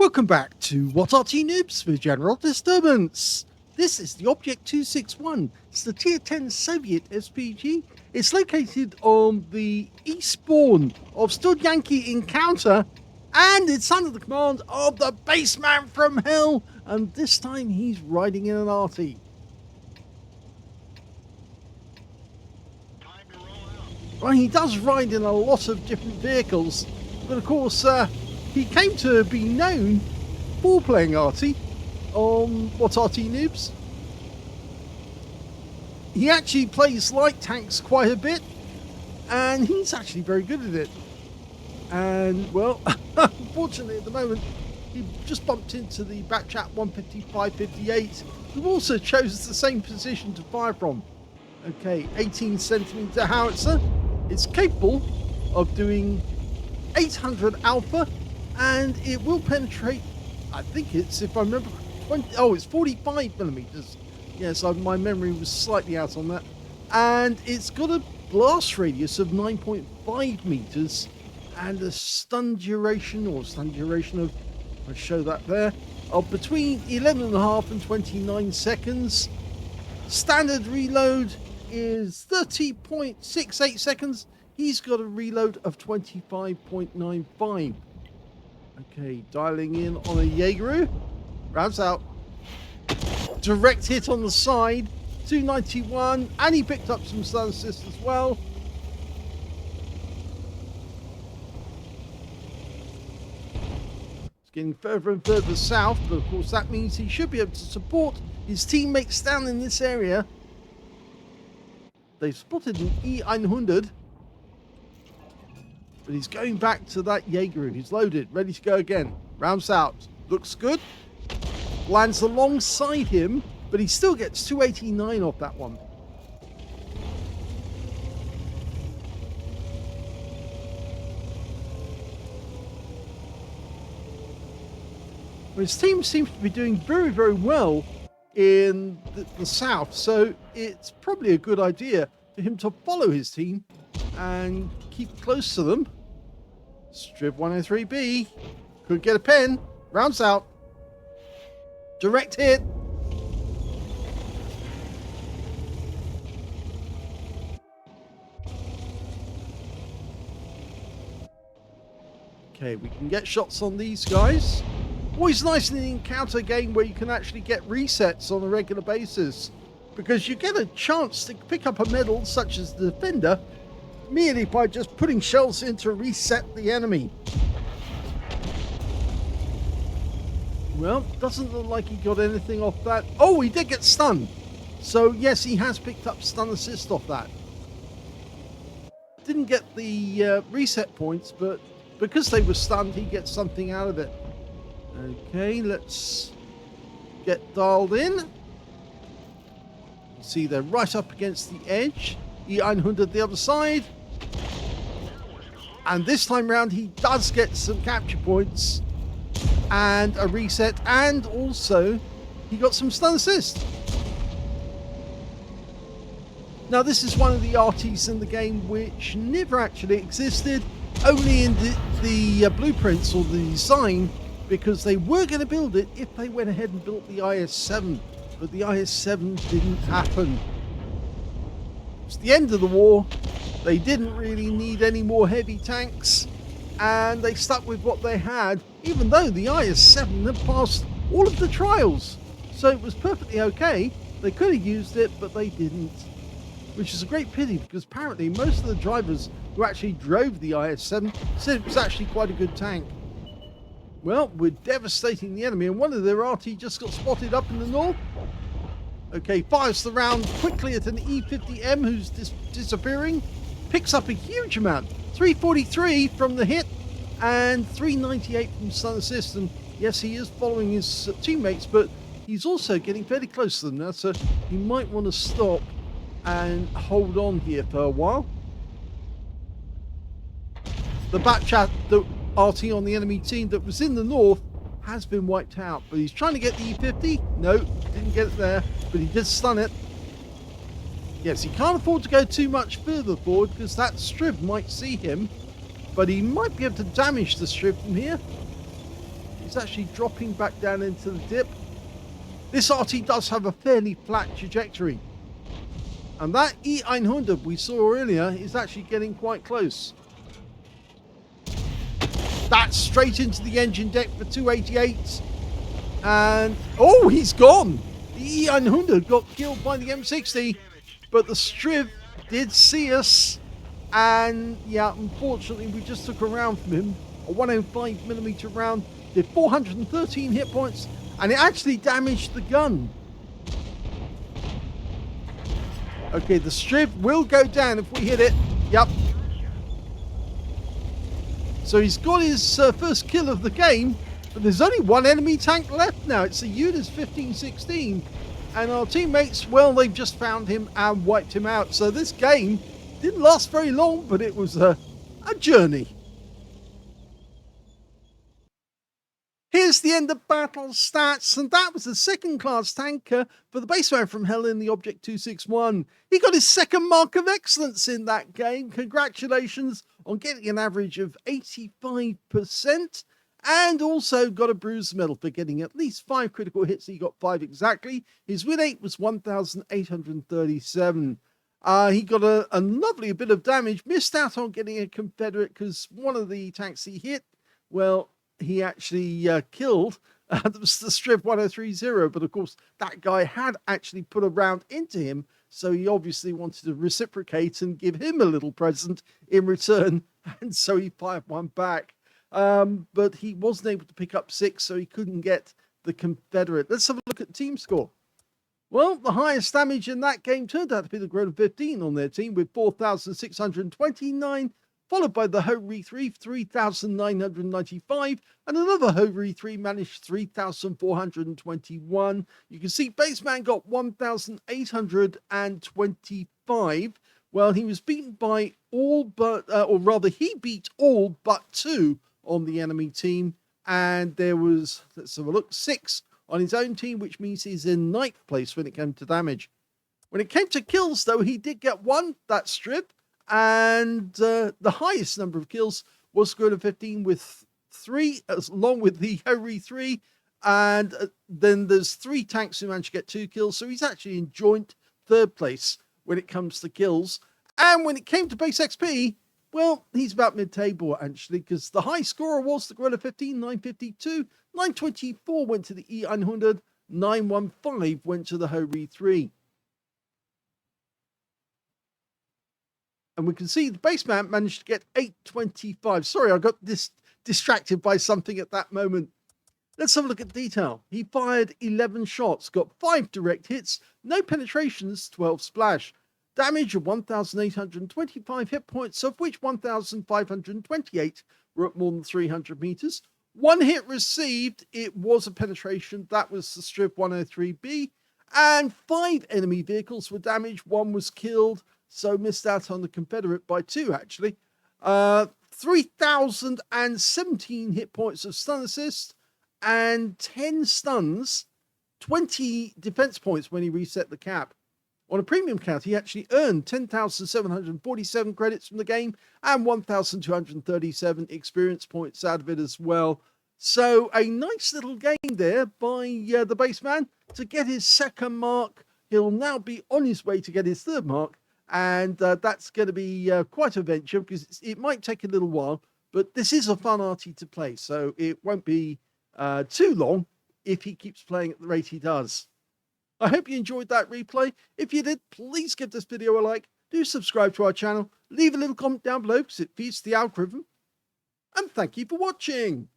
Welcome back to What Arty Noobs for General Disturbance. This is the Object 261. It's the Tier 10 Soviet SPG. It's located on the eastbourne of Studzianki Encounter, and it's under the command of the Bassman from Hell, and this time he's riding in an Arty. Right, he does ride in a lot of different vehicles, but of course he came to be known for playing Arty on What Arty Noobs. He actually plays light tanks quite a bit, and he's actually very good at it. And well, unfortunately at the moment, he just bumped into the Batchat 155-58, who also chose the same position to fire from. Okay, 18cm howitzer. It's capable of doing 800 alpha, and it will penetrate, I think it's, if I remember, it's 45mm. Yes, my memory was slightly out on that. And it's got a blast radius of 9.5 meters and a stun duration of, I'll show that there, of between 11.5 and 29 seconds. Standard reload is 30.68 seconds. He's got a reload of 25.95. Okay, dialing in on a Jaeger. Rounds out. Direct hit on the side. 291. And he picked up some stun assist as well. It's getting further and further south, but of course that means he should be able to support his teammates down in this area. They've spotted an E100. But he's going back to that Jaeger. He's loaded, ready to go again. Rounds out. Looks good. Lands alongside him, but he still gets 289 off that one. Well, his team seems to be doing very, very well in the south, so it's probably a good idea for him to follow his team and keep close to them. Strib 103B could get a pen. Rounds out. Direct hit. Okay, we can get shots on these guys. Always nice in the encounter game where you can actually get resets on a regular basis, because you get a chance to pick up a medal such as the Defender merely by just putting shells in to reset the enemy. Well, doesn't look like he got anything off that. Oh, he did get stunned. So yes, he has picked up stun assist off that. Didn't get the reset points, but because they were stunned, he gets something out of it. Okay, let's get dialed in. See, they're right up against the edge. E100 the other side. And this time round, he does get some capture points and a reset, and also he got some stun assist. Now, this is one of the Artys in the game which never actually existed, only in the blueprints or the design, because they were going to build it if they went ahead and built the IS-7, but the IS-7 didn't happen. It's the end of the war. They didn't really need any more heavy tanks, and they stuck with what they had, even though the IS-7 had passed all of the trials. So it was perfectly okay. They could have used it, but they didn't, which is a great pity, because apparently most of the drivers who actually drove the IS-7 said it was actually quite a good tank. Well, we're devastating the enemy, and one of their RT just got spotted up in the north. Okay, fires the round quickly at an E50M who's disappearing. Picks up a huge amount. 343 from the hit and 398 from stun assist. And yes, he is following his teammates, but he's also getting fairly close to them now, so he might want to stop and hold on here for a while. The Batchat, the RT on the enemy team that was in the north, has been wiped out, but he's trying to get the E50. No, didn't get it there, but he did stun it. Yes, he can't afford to go too much further forward because that strip might see him, but he might be able to damage the strip from here. He's actually dropping back down into the dip. This Arty does have a fairly flat trajectory. And that E100 we saw earlier is actually getting quite close. That's straight into the engine deck for 288. And, oh, he's gone. The E100 got killed by the M60. But the Striv did see us. And, yeah, unfortunately, we just took a round from him. A 105mm round. Did 413 hit points. And it actually damaged the gun. Okay, the Striv will go down if we hit it. Yep. So he's got his first kill of the game, but there's only one enemy tank left now. It's the Unis 1516. And our teammates, well, they've just found him and wiped him out. So this game didn't last very long, but it was a journey. Here's the end of battle stats, and that was the second-class tanker for the Bassman from Hell in the Object 261. He got his second mark of excellence in that game. Congratulations on getting an average of 85%, and also got a bruise medal for getting at least 5 critical hits. He got 5 exactly. His win rate was 1,837. He got a lovely bit of damage, missed out on getting a Confederate because one of the tanks he hit, well, he actually killed. That was the Striv 1030, but of course that guy had actually put a round into him, so he obviously wanted to reciprocate and give him a little present in return, and so he fired one back. But he wasn't able to pick up 6, so he couldn't get the Confederate. Let's have a look at team score. Well, the highest damage in that game turned out to be the Grota 15 on their team with 4,629, followed by the Hovre 3, 3,995, and another Hovre 3 managed 3,421. You can see Bassman got 1,825. Well, he was beaten by all but, or rather, he beat all but 2 on the enemy team, and there was, let's have a look, 6 on his own team, which means he's in 9th place when it came to damage. When it came to kills, though, he did get 1, that Strip. And the highest number of kills was Grota 15 with 3, along with the Hovre 3. And then there's 3 tanks who managed to get 2 kills. So he's actually in joint 3rd place when it comes to kills. And when it came to base XP, well, he's about mid-table, actually, because the high scorer was the Grota 15, 952. 924 went to the E100. 915 went to the Hovre 3. And we can see the Bassman managed to get 825. Sorry, I got distracted by something at that moment. Let's have a look at detail. He fired 11 shots, got 5 direct hits, no penetrations, 12 splash. Damage of 1,825 hit points, of which 1,528 were at more than 300 meters. 1 hit received, it was a penetration, that was the Striv 103B. And 5 enemy vehicles were damaged, 1 was killed. So missed out on the Confederate by 2, actually. 3,017 hit points of stun assist and 10 stuns, 20 defense points when he reset the cap. On a premium count, he actually earned 10,747 credits from the game and 1,237 experience points out of it as well. So a nice little game there by the Bassman to get his 2nd mark. He'll now be on his way to get his 3rd mark. And that's going to be quite a venture because it might take a little while, but this is a fun Arty to play, so it won't be too long if he keeps playing at the rate he does. I hope you enjoyed that replay. If you did, please give this video a like, do subscribe to our channel, leave a little comment down below because it feeds the algorithm, and thank you for watching.